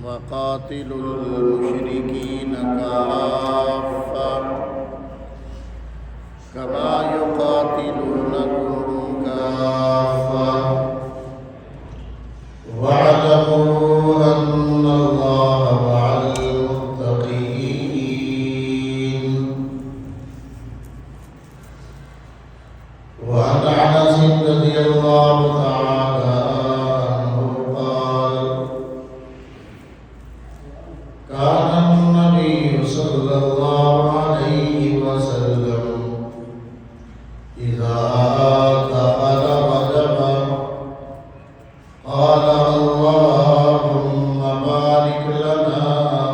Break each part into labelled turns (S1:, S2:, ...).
S1: وقاتلوا المشركين كافة كما يقاتلونكم كافة واعلموا أن الله مع المتقين. وعن أنس رضي الله تعالى عنه قال كان النبي صلى الله عليه وسلم إذا دخل رجبا قال اللهم بارك لنا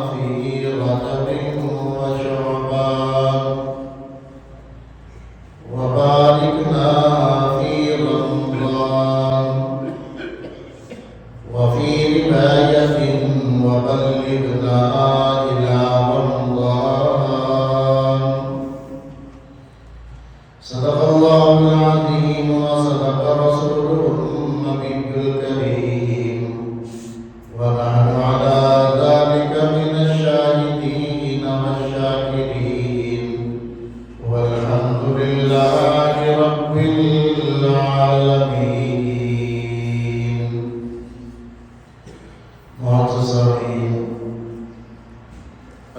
S1: في رجب وشعبان وباركنا في رمضان وفي رواية وبلغنا إلى رمضان. صدق الله العظيم وصدق رسوله النبي الكريم ونحن على ذلك من الشاهدين والشاكرين والحمد لله رب العالمين. معتصمين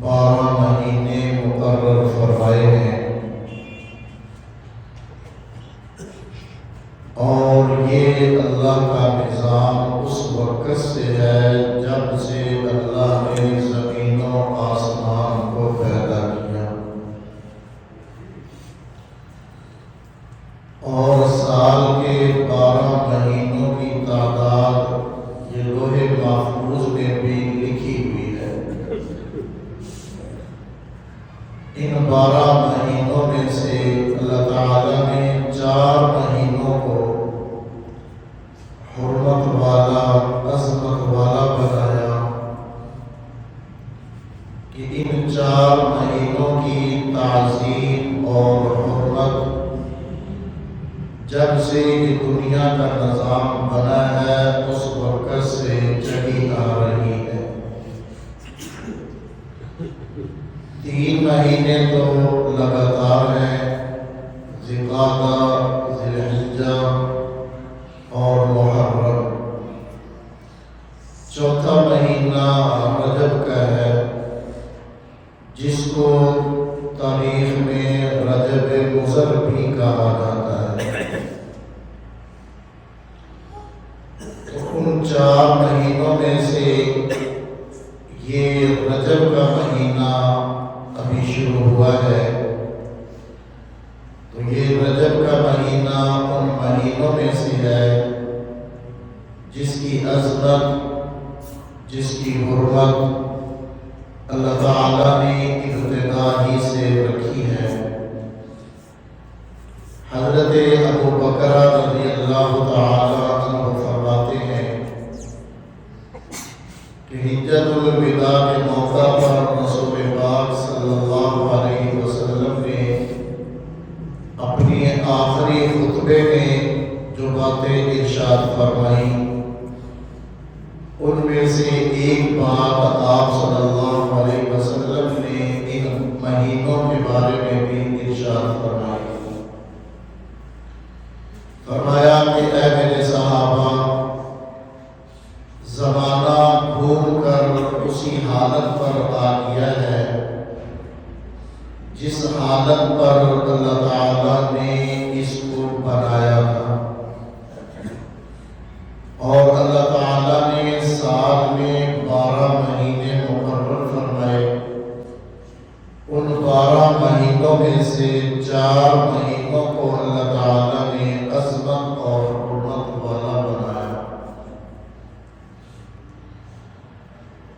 S1: 12 مہینے مقرر فرمائے ہیں، اور یہ اللہ کا نظام اس وقت سے ہے جب سے اللہ نے زمین و آسمان کو پیدا کیا، اور سال کے 12 مہینوں کی تعداد یہ لوح محفوظ میں بھی لکھی ہوئی ہے۔ ان 12 مہینوں میں سے اللہ تعالیٰ نے 4 مہینوں کو حرمت والا، عظمت والا بنایا کہ ان 4 مہینوں کی تعظیم اور حرمت جب سے یہ دنیا کا نظام بنا ہے اس وقت سے چلی آ رہی ہے۔ 3 مہینے تو لگاتار ہیں، ذوالقعدہ، ذی الحجہ اور محرم۔ 4تھا مہینہ رجب کا ہے، جس کو تاریخ میں رجب مضر بھی کہا جاتا ہے۔ تو ان 4 مہینوں میں سے یہ رجب کا مہینہ ابھی شروع ہوا ہے، تو یہ رجب کا مہینہ ان مہینوں میں سے ہے جس کی عظمت، جس کی حرمت اللہ تعالیٰ نے ابتدا ہی سے رکھی ہے۔ حضرت ابو بکر رضی اللہ تعالیٰ عنہ فرماتے ہیں کہ حجۃ الوداع کے موقع پر رسول پاک صلی اللہ علیہ وسلم نے اپنی آخری خطبے میں جو باتیں ارشاد فرمائیں، ان میں سے ایک بات آپ صلی اللہ علیہ وسلم نے ان مہینوں کے بارے میں بھی ارشاد فرمائی۔ فرمایا کہ اے میرے صحابہ، زمانہ گھوم کر اسی حالت پر آ گیا ہے جس حالت پر اللہ تعالیٰ نے اس کو بنایا تھا، اور اللہ تعالیٰ نے سال میں 12 مہینے مقرر فرمائے۔ ان 12 مہینوں میں سے 4 مہینوں کو اللہ تعالیٰ نے عظمت اور حرمت والا بنایا۔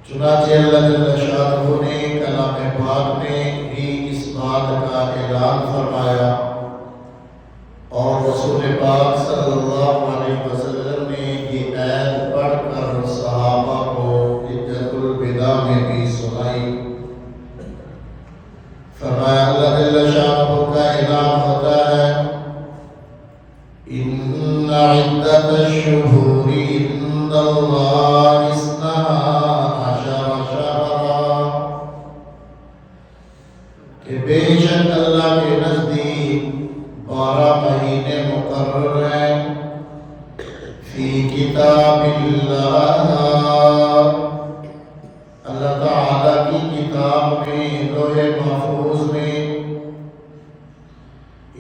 S1: چنانچہ اللہ جل شانہ نے کلام پاک میں بھی اس بات کا اعلان فرمایا، اور رسول پاک صلی اللہ علیہ وسلم نے یہ آیت پڑھ کر صحابہ کو حجۃ الوداع میں بھی سنائی۔ فرمایا اللہ جل شانہ کا اعلان ہوتا ہے، ان عدت الشہور عند اللہ 12 شہرا، کہ بے شک اللہ کے نزدیک 12 مہینے مقرر ہیں، فی کتاب اللہ، اللہ تعالیٰ کی کتاب میں، لوح محفوظ میں،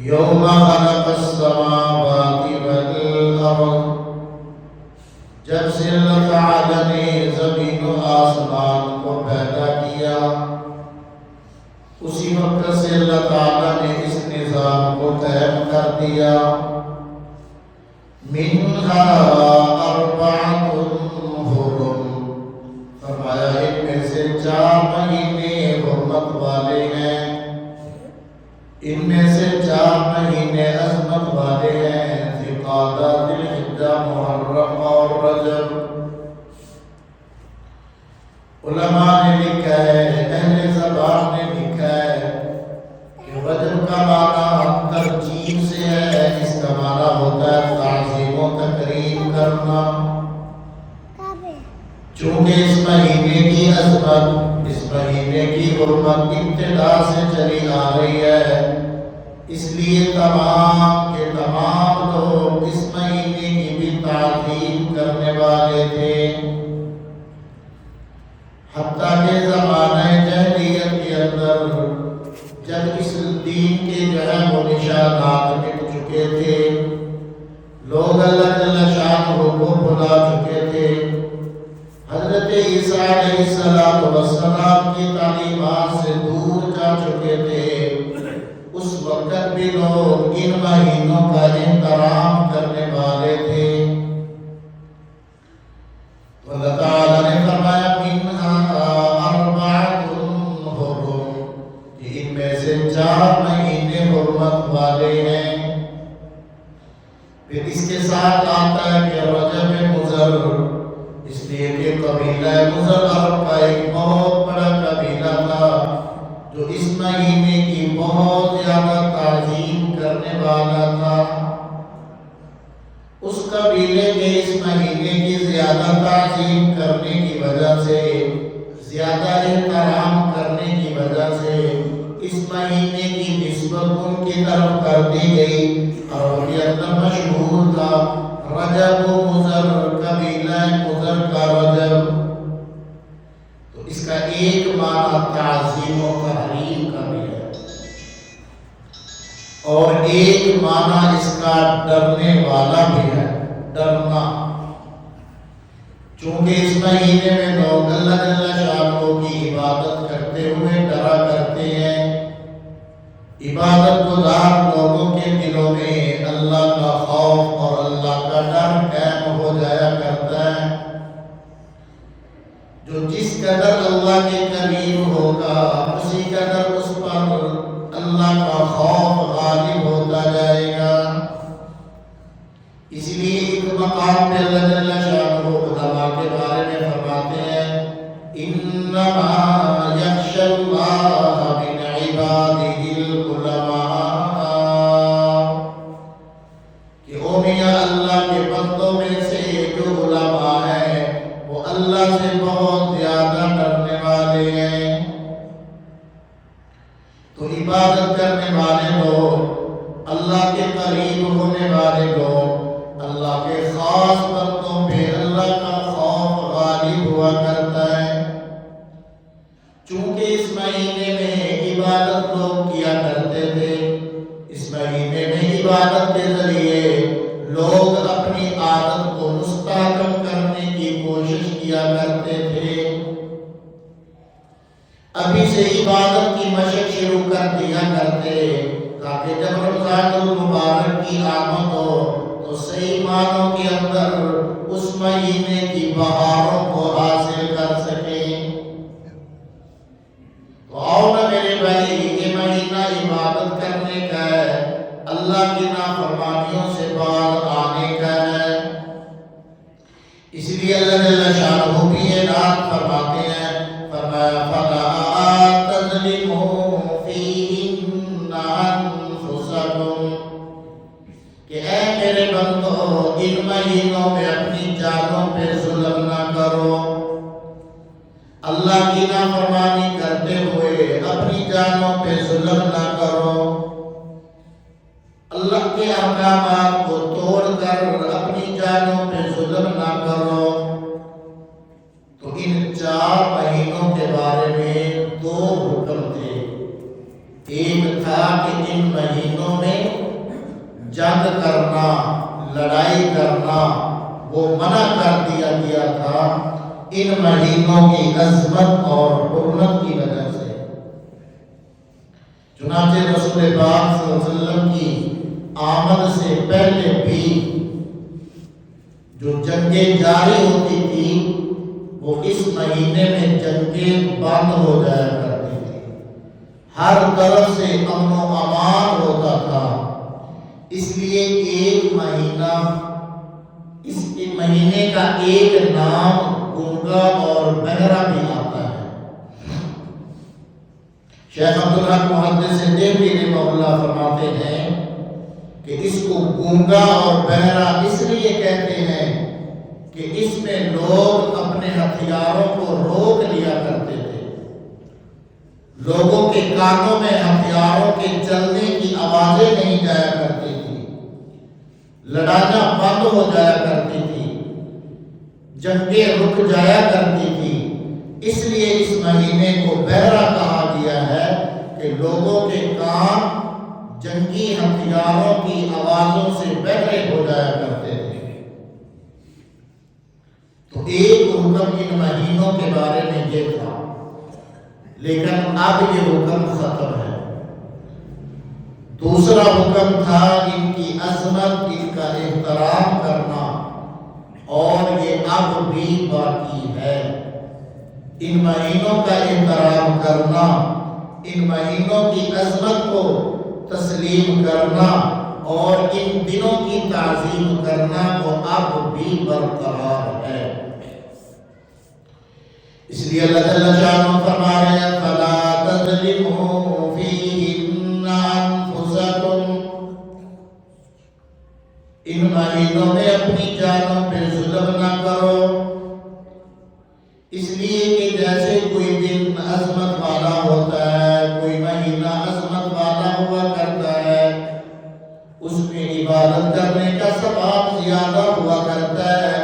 S1: یوم خلق السماوات والارض، جب سے اللہ تعالیٰ نے زمین و آسمان کو پیدا کیا، اسی وقت سے اللہ تعالیٰ نے اس نظام کو قائم کر دیا۔ منہا اربعۃ حرم، فرمایا ان میں سے 4 مہینے حرمت والے ہیں، ان میں سے 4 مہینے عظمت والے ہیں، ذوالقعدہ، ذی الحجہ، محرم اور رجب۔ علماء نے لکھا ہے، اہل زبان نے لکھا ہے کہ رجب کا معنی ترجیح سے ہے، اس کا معنی ہوتا ہے تعظیم و تکریم کرنا۔ چونکہ اس مہینے کی عظمت، اس مہینے کی حرمت ابتدا سے چلی آ رہی ہے، اس لیے تمام کے تمام لوگ اس مہینے کی بھی تعظیم کرنے والے تھے۔ حتیٰ کہ زمانہ جاہلیت والی بات سے دور جا چکے تھے، اس وقت بھی لوگ ان مہینوں کا احترام کرنے والے تھے۔ اللہ تعالیٰ نے فرمایا منہا اربعۃ حرم، کہ ان میں سے 4 مہینے حرمت والے ہیں۔ پھر اس کے ساتھ آتا ہے کہ رجب مضر، اس لیے کہ قبیلہ مضر عرب کا ایک بہت بڑا قبیلہ تھا جو اس مہینے کی بہت زیادہ تعظیم کرنے والا تھا۔ اس قبیلے کے اس مہینے کی زیادہ تعظیم کرنے کی وجہ سے، زیادہ احترام کرنے کی وجہ سے اس مہینے کی نسبت ان کی طرف کر دی گئی، اور ان کے اندر مشہور تھا رجب مضر، قبیلہ مضر کا رجب۔ تو اس کا ایک معنی تعظیم و تحریم کا بھی ہے، اور ایک معنی اس کا ڈرنے والا بھی ہے، ڈرنا۔ چونکہ اس مہینے میں لوگ اللہ جل شانہ کی عبادت کرتے ہوئے ڈرا کرتے ہیں، عبادت گزار لوگوں کے دلوں میں اللہ کا خوف اور اللہ کا ڈر قائم ہو جایا کرتا ہے۔ جو جس قدر اللہ کے قریب ہوگا، اسی قدر اس پر اللہ کا خوف غالب ہوتا جائے گا۔ اس لیے ایک مقام پہ اللہ جل شانہ علماء کے بارے میں فرماتے ہیں انما یخشی اللہ من عبادہ العلماء، کہ او میاں اللہ کے بندوں میں سے جو علماء ہیں وہ اللہ سے بہت زیادہ ڈرنے والے ہیں۔ تو عبادت کرنے والے لوگ، اللہ کے قریب ہونے والے لوگ، اللہ کے خاص بندوں پہ اللہ کا خوف غالب ہوا کرتا ہے۔ چونکہ اس مہینے میں عبادت لوگ کیا کرتے تھے، اس مہینے میں عبادت کے ذریعے لوگ اپنی عادت کو مستحکم کرنے کی کوشش کیا کرتے تھے۔ ابھی سے عبادت کی مشق شروع کر دیا کرتے، تاکہ جب رمضان المبارک کی آمد ہو تو صحیح معنوں کے اندر اس مہینے کی بہاروں کو حاصل کر سکیں۔ تو آؤ نا میرے بھائی، یہ مہینہ عبادت کرنے کا ہے، اللہ کی نافرمانیوں سے باز آنے کا ہے۔ اس لیے اللہ جل شانہ بھی اعلان فرماتے ہیں، فرمایا فَلَا تَظْلِمُوا فِيهِنَّ أَنفُسَكُمْ، کہ اے میرے بندو ان مہینوں میں اپنی جانوں پہ ظلم نہ کرو۔ اللہ کی نافرمانی کرتے ہوئے اپنی جانوں پہ ظلم نہ کرو، اللہ کے احکامات کو توڑ کر اپنی جانوں پہ ظلم نہ کرو۔ تو ان 4 مہینوں کے بارے میں 2 حکم تھے۔ ایک تھا کہ ان مہینوں میں جنگ کرنا، لڑائی کرنا وہ منع کر دیا گیا تھا ان مہینوں کی عظمت اور حرمت کی وجہ سے۔ چنانچہ رسول پاک صلی اللہ علیہ وسلم کی آمد سے پہلے بھی جو جنگیں جاری ہوتی تھی وہ اس مہینے میں جنگیں بند ہو جایا کرتی تھی، ہر طرف سے امن و امان ہوتا تھا۔ اس لیے ایک مہینہ، اس مہینے کا ایک نام گنگا اور بہرا بھی آتا ہے۔ شیخ عبدالحق محدث دہلوی رحمہ اللہ فرماتے ہیں کہ اس کو گنگا اور بہرا اس لیے کہتے ہیں کہ اس میں لوگ اپنے ہتھیاروں کو روک لیا کرتے تھے، لوگوں کے کانوں میں ہتھیاروں کے چلنے کی آوازیں نہیں جایا کرتی تھی، لڑائیاں بند ہو جایا کرتی تھی، جنگیں رک جایا کرتی تھی۔ اس لیے اس مہینے کو بہرا کہا گیا ہے کہ لوگوں کے کان جنگی ہتھیاروں کی آوازوں سے بہرے ہو جایا کرتے تھے۔ تو ایک حکم ان مہینوں کے بارے میں یہ تھا، لیکن اب یہ حکم ختم ہے۔ دوسرا حکم تھا ان کی عظمت، ان کا احترام کرنا، اور یہ اب بھی باقی ہے۔ ان مہینوں کا احترام کرنا، ان مہینوں کی عظمت کو تسلیم کرنا اور ان دنوں کی تعظیم کرنا وہ اب بھی برقرار ہے۔ اس لیے اللہ جل شانہ فرما رہے ہیں فَلَا تَظْلِمُوا فِيهِنَّ أَنفُسَكُمْ، ان مہینوں میں اپنی جانوں پہ ظلم نہ کرو، اس لیے کہ جیسے کوئی دن عظمت والا ہوتا ہے، کوئی مہینہ عظمت والا ہوا کرتا ہے، اس میں عبادت کرنے کا ثواب زیادہ ہوا کرتا ہے،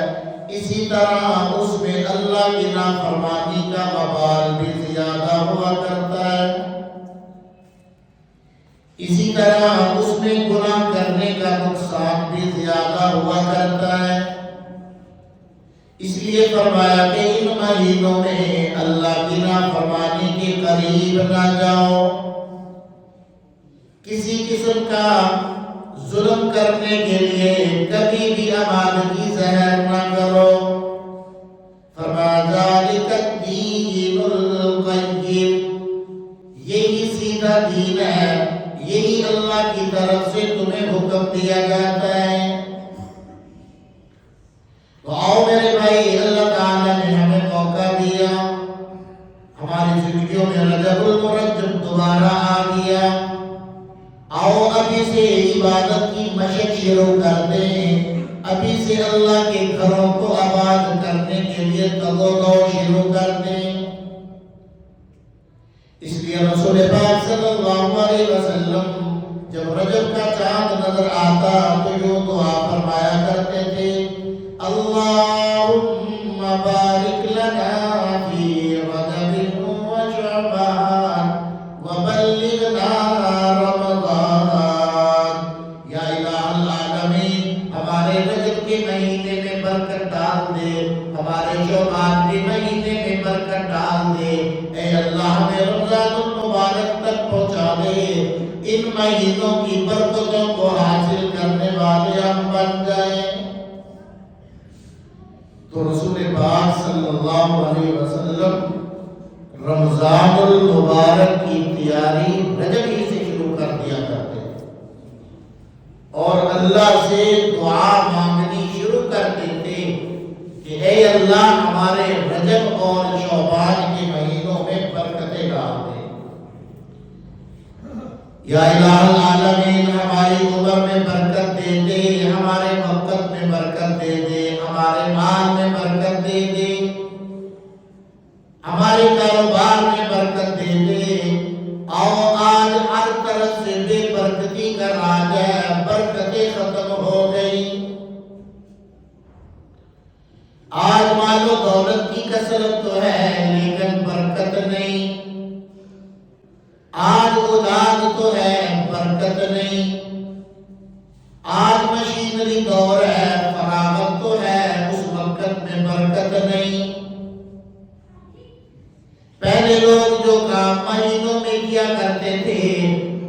S1: اسی طرح اس میں اللہ کی نافرمانی کا وبال بھی زیادہ ہوا کرتا ہے، اسی طرح اس میں گناہ کرنے کا نقصان بھی زیادہ ہوا کرتا ہے۔ اس لیے فرمایا کہ ان مہینوں میں اللہ کی نافرمانی کے قریب نہ جاؤ، کسی قسم کا ظلم کرنے کے لیے کبھی بھی آمادگی ظاہر نہ کرو۔ فرمایا ذَلِكَ الدِّينُ الْقَيِّمُ، یہی سیدھا دین ہے، یہی اللہ کی طرف سے تمہیں حکم دیا جاتا ہے۔ تو آؤ میرے بھائی، اللہ تعالیٰ نے ہمیں موقع دیا، ہماری زندگیوں میں رجب المرجب دوبارہ آ گیا، آؤ ابھی سے عبادت کی مشق شروع کر دیں، ابھی سے اللہ کے گھروں کو آباد کرنے کے لیے تگ و دو شروع کر دیں۔ اس لیے رسول پاک صلی اللہ علیہ وسلم جب رجب کا چاند نظر آتا تو یوں دعا فرمایا کرتے تھے اللہم بارک لنا فی رجب و شعبان وبلغنا رمضان، یا الہ العالمین ہمارے رجب کے مہینے میں برکت ڈال دے، ہمارے شعبان کے مہینے میں برکت ڈال دے، اے اللہ ہمیں رمضان المبارک تک پہنچا دے، ان مہینوں کی برکتوں کو حاصل کرنے والے ہم بن جائیں۔ تو رسول پاک صلی اللہ علیہ وسلم رمضان المبارک کی تیاری رجب ہی سے شروع کر دیا کرتے اور اللہ سے دعا مانگنی شروع کرتے تھے کہ اے اللہ ہمارے رجب اور شعبان کے مہینوں میں برکتیں ڈال دے، یا الہ العالمین ہماری عمر میں برکت دے دے، ہمارے وقت میں برکت دے دے، ہمارے مال میں برکت دے دے، ہمارے کاروبار میں برکت دے دے۔ آؤ آج ہر طرف سے بے برکتی کا راج ہے، برکتیں ختم ہو گئی، آج مال و دولت کی کثرت تو ہے لیکن برکت نہیں، آج اولاد تو ہے برکت نہیں، آج مشینری دور ہے، فراغت تو ہے اس وقت میں برکت نہیں۔ پہلے لوگ جو کام مہینوں میں کیا کرتے تھے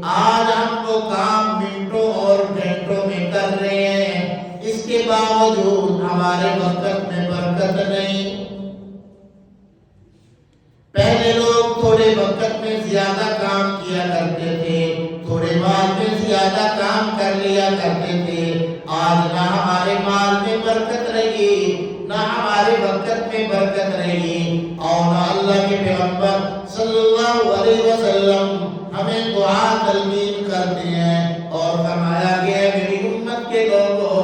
S1: آج ہم وہ کام منٹوں اور گھنٹوں میں کر رہے ہیں، اس کے باوجود ہمارے وقت میں برکت نہیں۔ پہلے لوگ تھوڑے وقت میں زیادہ کام کیا کرتے تھے، تھوڑے مال میں زیادہ کام کر لیا کرتے تھے، آج نہ ہمارے مال میں برکت رہی نہ ہمارے وقت میں برکت رہی، اور نہ اللہ کے پیغمبر صلی اللہ علیہ وسلم ہمیں دعا تلقین کرتے ہیں اور فرمایا گیا ہے میری امت کے لوگوں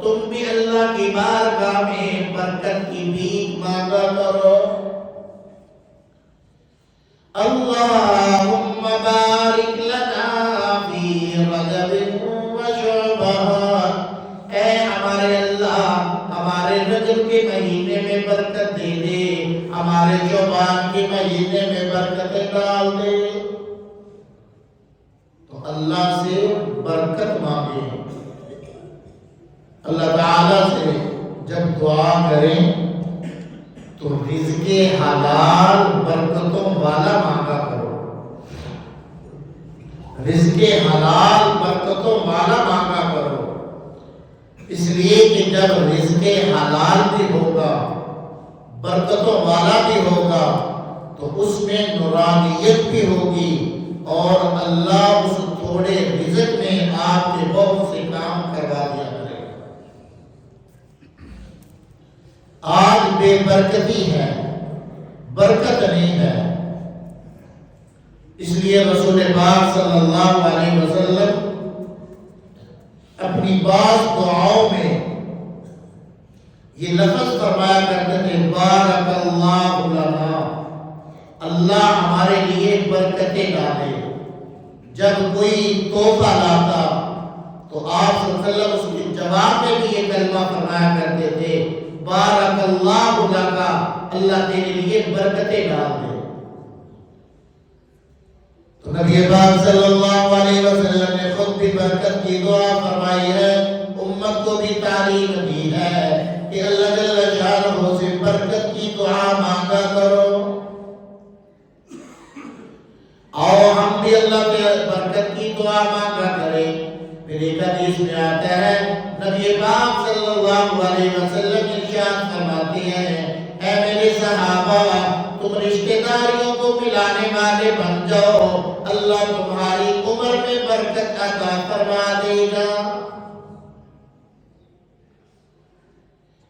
S1: تم بھی اللہ کی بارگاہ میں برکت کی بھیک مانگا کرو۔ اللہم بارک لنا فی رجب و شعبان، اے ہمارے اللہ ہمارے رجب کے مہینے میں برکت دے دے، ہمارے شعبان کے مہینے میں برکت ڈال دے۔ تو اللہ سے برکت مانگے، اللہ تعالیٰ سے جب دعا کریں تو رزق حلال برکتوں والا مانگا کرو، رزق حلال برکتوں والا مانگا کرو، اس لیے کہ جب رزق حلال بھی ہوگا، برکتوں والا بھی ہوگا، تو اس میں نورانیت بھی ہوگی، اور اللہ اس تھوڑے رزق میں آپ کے بہت سے کام کروا دیا کرے گا۔ آج بے برکتی ہے، برکت نہیں ہے، اس لیے رسول پاک صلی اللہ علیہ وسلم اپنی بعض دعاؤں میں یہ لفظ فرمایا کرتے تھے، بارک اللہ لنا، اللہ ہمارے لیے برکتیں ڈالے۔ جب کوئی تحفہ لاتا تو آپ صلی اللہ علیہ وسلم اس کے جواب میں بھی یہ کلمہ فرمایا کرتے تھے، بارک اللہ لکا، اللہ تیرے لیے برکتیں ڈال دے۔ تو نبی پاک صلی اللہ علیہ وسلم نے خود بھی برکت کی دعا فرمائی ہے، امت کو بھی تعلیم دی ہے کہ اللہ جل شانہ سے برکت کی دعا مانگا کرو۔ آؤ ہم بھی اللہ کے برکت کی دعا مانگا کریں۔ پھر ایک حدیث میں آتا ہے، نبی پاک صلی اللہ علیہ وسلم ارشاد فرماتے ہیں، اے میرے صحابہ، تم رشتہ داریوں کو ملانے والے بن جاؤ، اللہ تمہاری عمر میں برکت عطا فرما دے گا۔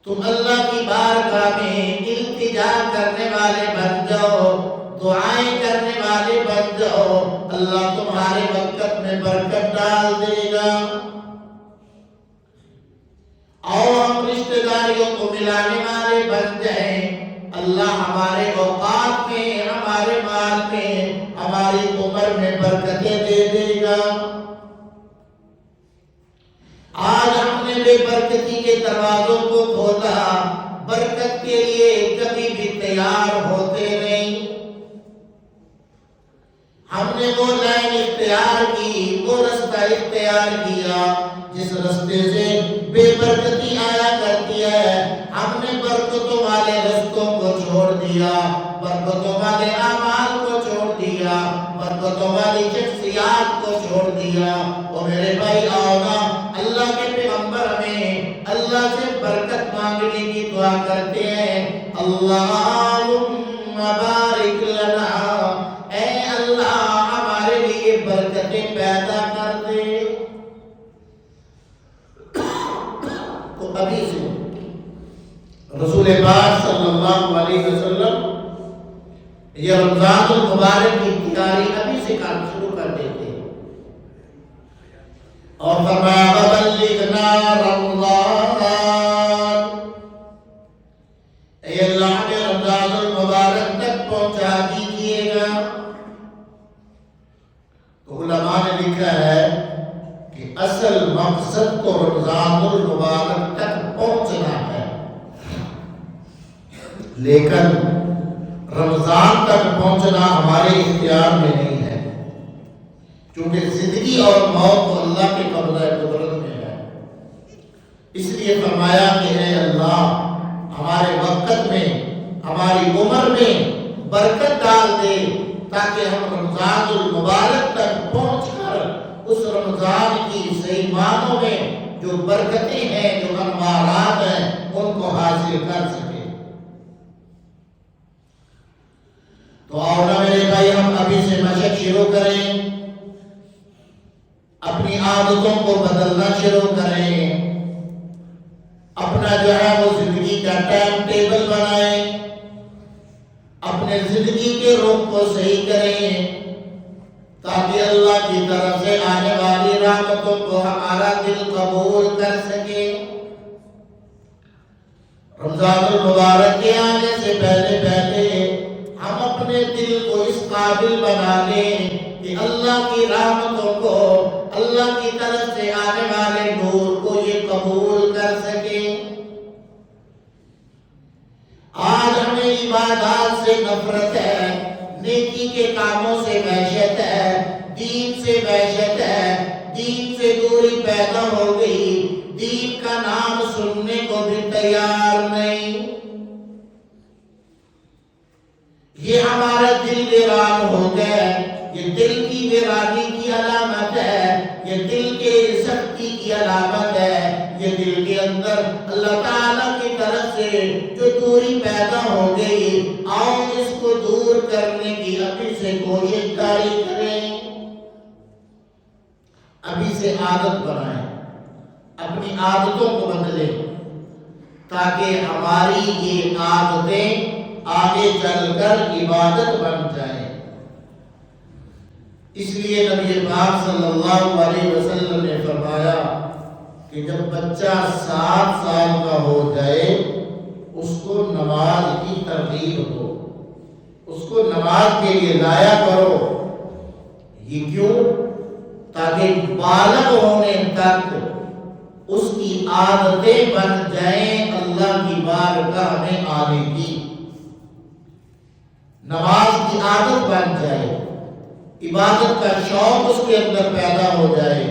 S1: تم اللہ کی بارگاہ میں التجا کرنے والے بن جاؤ، دعائیں کرنے والے بن جاؤ، اللہ تمہارے وقت میں برکت ڈال دے گا۔ آؤ ہم رشتہ داریوں کو ملانے والے بن جائیں، اللہ ہمارے اوقات میں، ہمارے مال میں، ہماری عمر میں برکتیں دے دے گا۔ آج ہم نے بے برکتی کے دروازوں کو کھولا، برکت کے لیے کبھی بھی تیار ہوتے نہیں۔ ہم نے وہ لائن اختیار کی، وہ رستہ اختیار کیا جس رستے سے بے برکتی آیا کرتی ہے۔ ہم نے برکتوں والے رستوں کو چھوڑ دیا، برکتوں والے اعمال کو چھوڑ دیا، برکتوں والی شخصیات کو چھوڑ دیا۔ اور میرے بھائی آؤ نا، اللہ کے پیغمبر ہمیں اللہ سے برکت مانگنے کی دعا کرتے ہیں، اللہم بارک لنا، اے اللہ ہمارے لیے برکتیں پیدا کر دے۔ تو ابھی سے رسول پاک صلی اللہ علیہ وسلم یہ رمضان المبارک کی تیاری ابھی سے کام شروع کر دیتے ہیں، اور فرمایا وَبَلِّغْنَا رَمَضَانَ، اے اللہ ہمیں رمضان المبارک تک پہنچا دیجیے گا۔ تو علماء نے لکھا ہے کہ اصل مقصد تو رمضان المبارک تک پہنچنا ہے، لیکن رمضان تک پہنچنا ہمارے اختیار میں نہیں ہے، کیونکہ زندگی اور موت تو اللہ کے قبضہ قدرت میں ہے۔ اس لیے فرمایا کہ اے اللہ ہمارے وقت میں، ہماری عمر میں برکت ڈال دے، تاکہ ہم رمضان المبارک تک پہنچ کر اس رمضان کی صحیح معنوں میں جو برکتیں ہیں، جو انوارات ہیں، ان کو حاصل کر سکیں۔ تو آؤ نا میرے بھائی، ہم ابھی سے مشق شروع کریں، اپنی عادتوں کو بدلنا شروع کریں، اپنا جو ہے وہ زندگی کا ٹائم ٹیبل بنائیں، اپنے زندگی کے رخ کو صحیح کریں، تاکہ اللہ کی طرف سے آنے والی رحمتوں کو ہمارا دل قبول کر سکے۔ رمضان المبارک کے آنے سے پہلے ہم اپنے دل کو اس قابل بنا لیں کہ اللہ کی رحمتوں کو، اللہ کی طرف سے آنے والے نور کو یہ قبول کر سکے۔ آج ہمیں عبادات سے نفرت ہے، نیکی کے کاموں سے وحشت ہے، دین سے وحشت ہے، دین سے دوری پیدا ہو گئی، دین کا نام سننے کو بھی تیار نہیں۔ ویرانی کی علامت ہے، یہ دل کے سختی کی علامت ہے، یہ دل کے اندر اللہ تعالیٰ کی طرف سے جو دوری پیدا ہو گئی، آؤ اس کو دور کرنے کی ابھی سے کوشش جاری کریں، ابھی سے عادت بنائیں، اپنی عادتوں کو بدلیں تاکہ ہماری یہ عادتیں آگے چل کر عبادت بن جائیں۔ اس لیے نبی پاک صلی اللہ علیہ وسلم نے فرمایا کہ جب بچہ 7 سال کا ہو جائے اس کو نماز کی ترغیب دو، اس کو نماز کے لیے لایا کرو۔ یہ کیوں؟ تاکہ بالغ ہونے تک اس کی عادتیں بن جائیں اللہ کی بارگاہ میں آنے کی، نماز کی عادت بن جائے، عبادت کا شوق اس کے اندر پیدا ہو جائے۔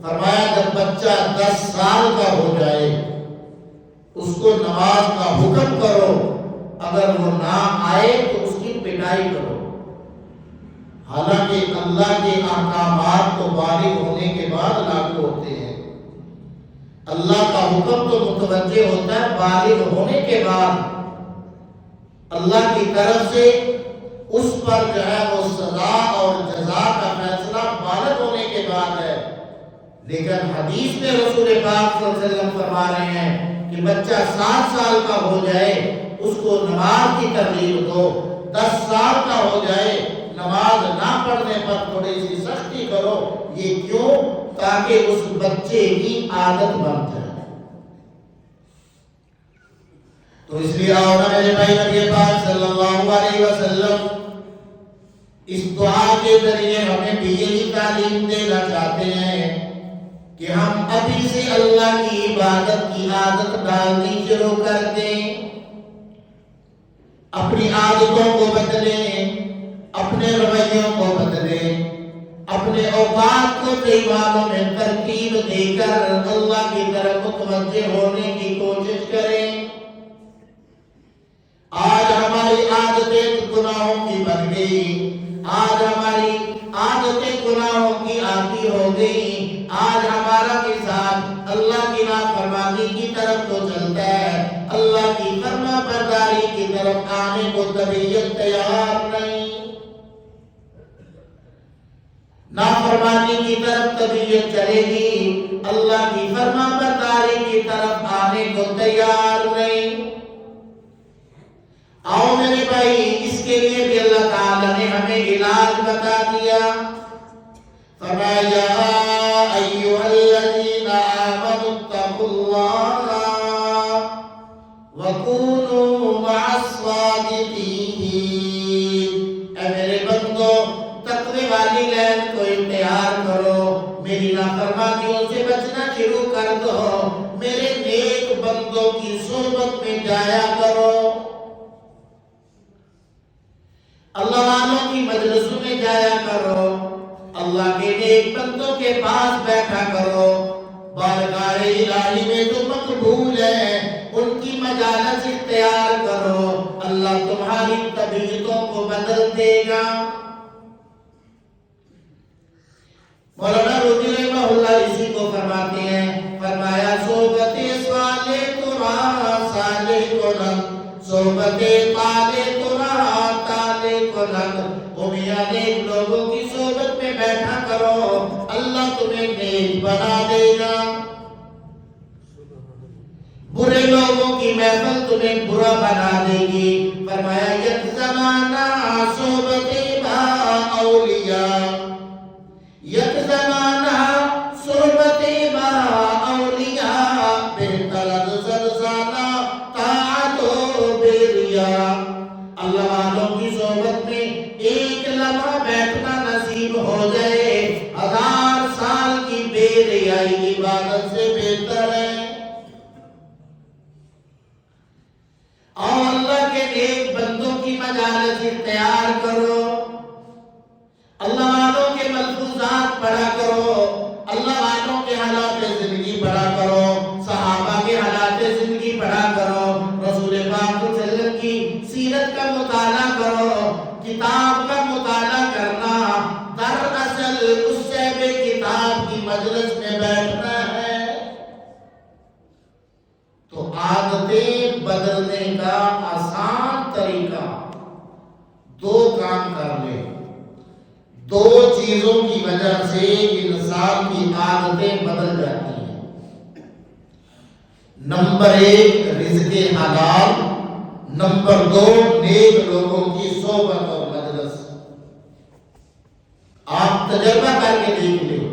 S1: فرمایا جب بچہ 10 سال کا ہو جائے اس کو نماز کا حکم کرو، اگر وہ نہ آئے تو اس کی پٹائی کرو۔ حالانکہ اللہ کے احکامات تو بالغ ہونے کے بعد لاگو ہوتے ہیں، اللہ کا حکم تو متوجہ ہوتا ہے بالغ ہونے کے بعد، اللہ کی طرف سے اس پر جو ہے وہ سزا اور جزا کا فیصلہ بالغ ہونے کے بعد ہے۔ لیکن حدیث میں رسول پاک صلی اللہ علیہ وسلم فرما رہے ہیں کہ بچہ 7 سال کا ہو جائے اس کو نماز کی ترغیب دو، 10 سال کا ہو جائے نماز نہ پڑھنے پر تھوڑی سی سختی کرو۔ یہ کیوں؟ تاکہ اس بچے کی عادت بن جائے۔ تو اس لیے آؤ نا میرے بھائی، نبی پاک صلی اللہ علیہ وسلم اس دعا کے ذریعے ہمیں بھی یہی تعلیم دینا چاہتے ہیں کہ ہم ابھی سے اللہ کی عبادت کی عادت ڈالنی شروع کر دیں، اپنی عادتوں کو بدلیں، اپنے رویوں کو بدلیں، اپنے اوقات کو صحیح معنوں میں ترتیب دے کر اللہ کی طرف متوجہ ہونے کی کوشش کریں۔ آج ہماری عادتیں گناہوں کی بن گئی، آج ہماری عادتیں گناہوں کی عادی ہو گئی، آج ہمارا مزاج اللہ کی نافرمانی کی طرف تو چلتا ہے، اللہ کی فرما برداری کی طرف آنے کو طبیعت تیار نہیں، نافرمانی کی طرف طبیعت چلے گی، اللہ کی فرما برداری کی طرف آنے کو تیار نہیں۔ آؤ میرے بھائی، اس کے لیے بھی اللہ تعالیٰ نے ہمیں علاج بتا دیا۔ فرمایا یا ایھا الذین آمنوا اتقوا اللہ وکونوا مع الصادقین۔ اے میرے بندو، تقوی والی لین کو اختیار کرو، میری نافرمانیوں سے بچنا شروع کر دو، میرے نیک بندوں کی صحبت میں جایا کرو، اللہ والوں کی مجلسوں میں جایا کرو، اللہ کے نیک بندوں کے پاس بیٹھا کرو، بارگاہ الہی میں جو مقبول ہے ان کی مجالس اختیار کرو، اللہ تمہاری طبیعتوں کو بدل دے گا۔ مولانا رومی رحمہ اللہ اسی کو فرماتے ہیں، فرمایا صحبت صالح تو راہ صالح کو لگ، صحبت طالح تو راہ طالح کو لگ۔ میاں نیک لوگوں کی صحبت میں بیٹھا کرو، اللہ تمہیں نیک بنا دے گا، برے لوگوں کی محفل تمہیں برا بنا دے گی۔ فرمایا یک زمانہ صحبت با اولیاء، یک زمانہ صحبت با اولیاء، بہتر از زرزانہ طاعت و بیریا۔ اللہ والوں کی صحبت میں ایک لمحہ بیٹھنا نصیب ہو جائے 1000 سال کی بے ریائی عبادت سے بہتر ہے۔ اور اللہ کے نیک بندوں کی مجالس اختیار کرو، اللہ والوں کے ملفوظات پڑھا کرو، اللہ والوں کے حالات زندگی پڑھا کرو، صحابہ کے حالات زندگی پڑھا کرو، رسول پاک صلی اللہ علیہ وسلم کی سیرت کا مطالعہ کرو۔ کتاب کا مطالعہ کرنا دراصل چیزوں کی وجہ سے انسان کی عادتیں بدل جاتی ہیں۔ نمبر 1 رزق حلال، نمبر 2 نیک لوگوں کی صحبت اور مجلس۔ آپ تجربہ کر کے دیکھ لیں،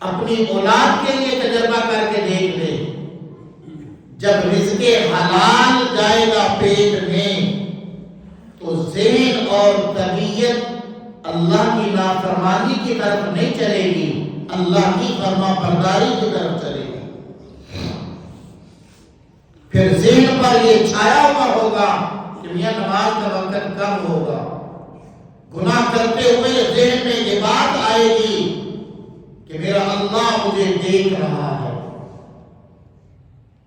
S1: اپنی اولاد کے لیے تجربہ کر کے دیکھ لیں، جب رزق حلال جائے گا پیٹ میں تو ذہن اور طبیعت اللہ کی نافرمانی کی طرف نہیں چلے گی، اللہ کی فرما برداری کی طرف چلے گی۔ پھر ذہن پر یہ چھایا ہوا ہوگا کہ میاں نماز کا وقت کب ہوگا، گناہ کرتے ہوئے ذہن میں یہ بات آئے گی کہ میرا اللہ مجھے دیکھ رہا ہے۔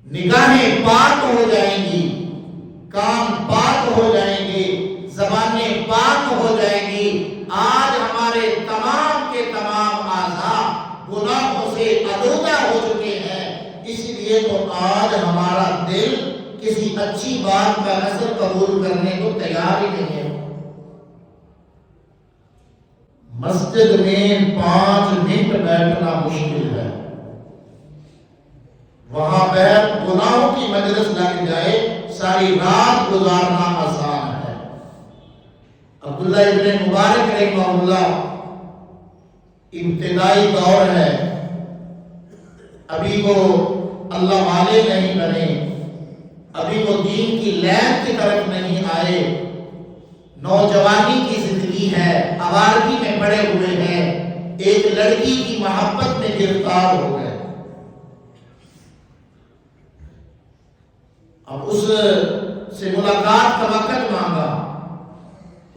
S1: نگاہیں پاک ہو جائیں گی، کان پاک ہو جائیں گے، زبانیں پاک ہو جائیں گی۔ آج ہمارے تمام کے تمام اعضاء گناہوں سے آلودہ ہو چکے ہیں، اس لیے تو آج ہمارا دل کسی اچھی بات کا اثر قبول کرنے کو تیار ہی نہیں ہے۔ مسجد میں 5 منٹ بیٹھنا مشکل ہے، وہاں بیٹھ گناہوں کی مجلس لگ جائے ساری رات گزارنا آسان ہے۔ عبداللہ ابن مبارک رحمہ اللہ، ابتدائی دور ہے، ابھی وہ اللہ والے نہیں بنے، ابھی وہ دین کی لین کی طرف نہیں آئے، نوجوانی کی زندگی ہے، آوارگی میں پڑے ہوئے ہیں، ایک لڑکی کی محبت میں گرفتار ہو گئے۔ اب اس سے ملاقات کا وقت مانگا،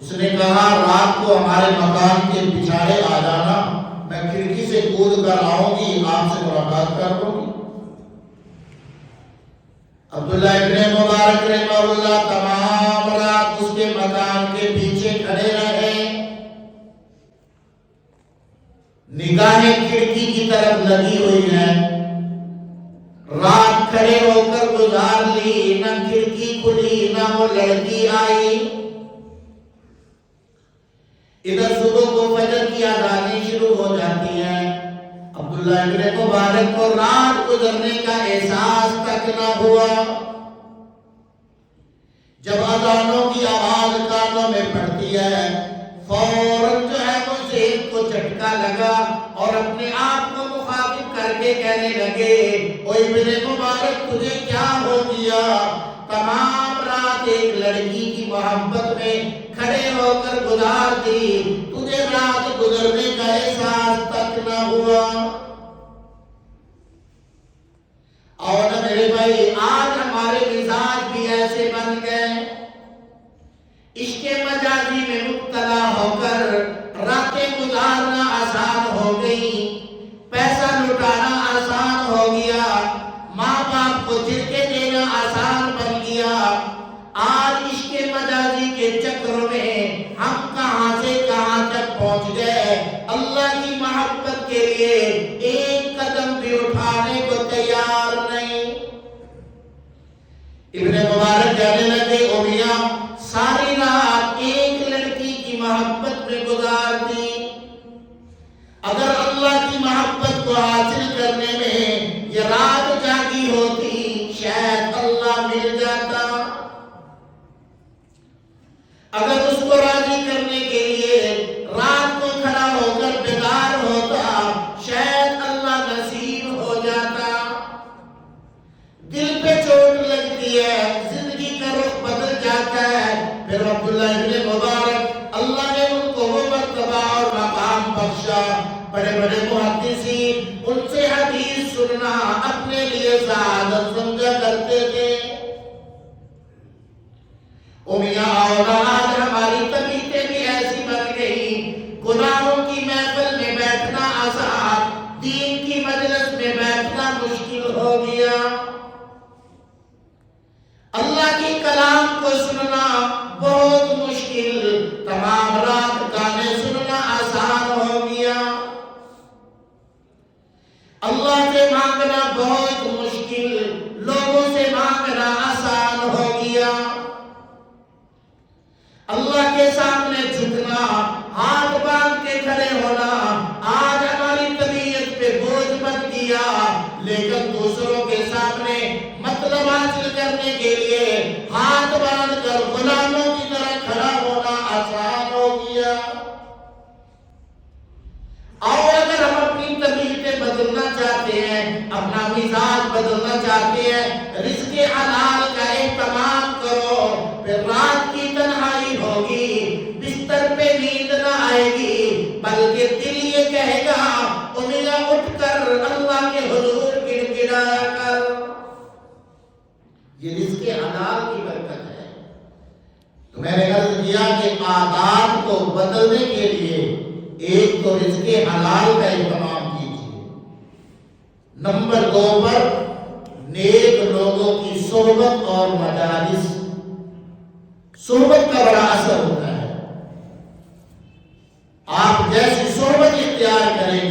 S1: اس نے کہا رات کو ہمارے مکان کے پچھاڑے آ جانا، میں کھڑکی سے کود کر آؤں گی، آپ سے ملاقات کر لوں گی۔ عبداللہ ابن مبارک رحمہ اللہ تمام رات اس کے مکان کے پیچھے کھڑے رہے، نگاہیں کھڑکی کی طرف لگی ہوئی ہیں، رات کھڑے ہو کر گزار لی، نہ کھڑکی کھلی نہ وہ لڑکی آئی۔ ادھر صبح کو فجر کی اذانیں شروع ہو جاتی ہیں، عبداللہ ابن مبارک کو رات گزرنے کا احساس تک نہ ہوا۔ جب اذانوں کی آواز کانوں میں پڑتی ہے، فوراً جو ہے وہ ذہن کو جھٹکا لگا اور اپنے آپ کو مخاطب کر کے کہنے لگے، او ابن مبارک تجھے کیا ہو گیا؟ تمام رات ایک لڑکی کی محبت میں کھڑے ہو کر گزار دی، تجھے رات گزرنے کا احساس تک نہ ہوا؟ اور میرے بھائی آج ہمارے مزاج بھی ایسے بن گئے، عشق مجازی میں مبتلا ہو کر راتیں گزارنا آسان ہو گئی، پیسہ لٹانا آسان ہو گیا، ماں باپ کو جھٹکے دینا آسان بن گیا۔ آج عشق مجازی کے چکر میں ہم کہاں سے کہاں تک پہنچ گئے، اللہ کی محبت کے لیے ایک قدم بھی اٹھانے کو تیار نہیں۔ ابن مبارک کہنے لگے، او میاں ساری رات ایک لڑکی کی محبت میں گزار دی، اگر اللہ کی محبت کو حاصل کرنے میں یہ رات جاگی ہوتی شاید اللہ مل جاتا، اگر اس کو راضی کرنے کے لیے رات کو کھڑا ہو کر بیدار ہوتا شاید اللہ نصیب ہو جاتا۔ دل پہ چوٹ لگتی ہے، زندگی کا رخ بدل جاتا ہے، پھر عبداللہ ابن مبارک اللہ نے ان کو وہ مرتبہ اور مقام بخشا، بڑے بڑے محدثین ان سے حدیث سننا اپنے لیے سعادت سمجھا کرتے تھے۔ میاں آج ہماری طبیعتیں بھی ایسی بن گئی، گناہوں کی محفل میں بیٹھنا آسان، دین کی مجلس میں بیٹھنا مشکل ہو گیا، اللہ کی کلام کو سننا بہت مشکل، تمام رات گانے سننا آسان ہو گیا، اللہ سے مانگنا بہت مشکل، لوگوں سے مانگنا آسان ہو گیا، اللہ کے سامنے جھکنا، ہاتھ باندھ کے کھڑے ہونا، آج ہماری طبیعت پہ بوجھ مت دیا، لیکن دوسروں کے سامنے مطلب حاصل کرنے کے لیے ہاتھ باندھ کر غلاموں کی طرح کھڑا ہونا آسان ہو گیا۔ اور اگر ہم اپنی طبیعتیں بدلنا چاہتے ہیں، اپنا مزاج بدلنا چاہتے ہیں، رزق حلال کا اہتمام کرو، پھر رات کی تنہائی ہوگی، بستر پہ نیند نہ آئے گی، بلکہ دل یہ کہے گا امیہ اٹھ کر اللہ کے حضور گڑ گڑایا کر۔ یہ رزق حلال کی برکت ہے۔ تو میں نے عرض کیا کہ عادات کو بدلنے کے لیے ایک تو رزق حلال کا اہتمام کیجیے، نمبر 2 پر نیک لوگوں کی صحبت اور مجالس، صحبت کا بڑا اثر ہوتا ہے۔ آپ جیسی صحبت اختیار کریں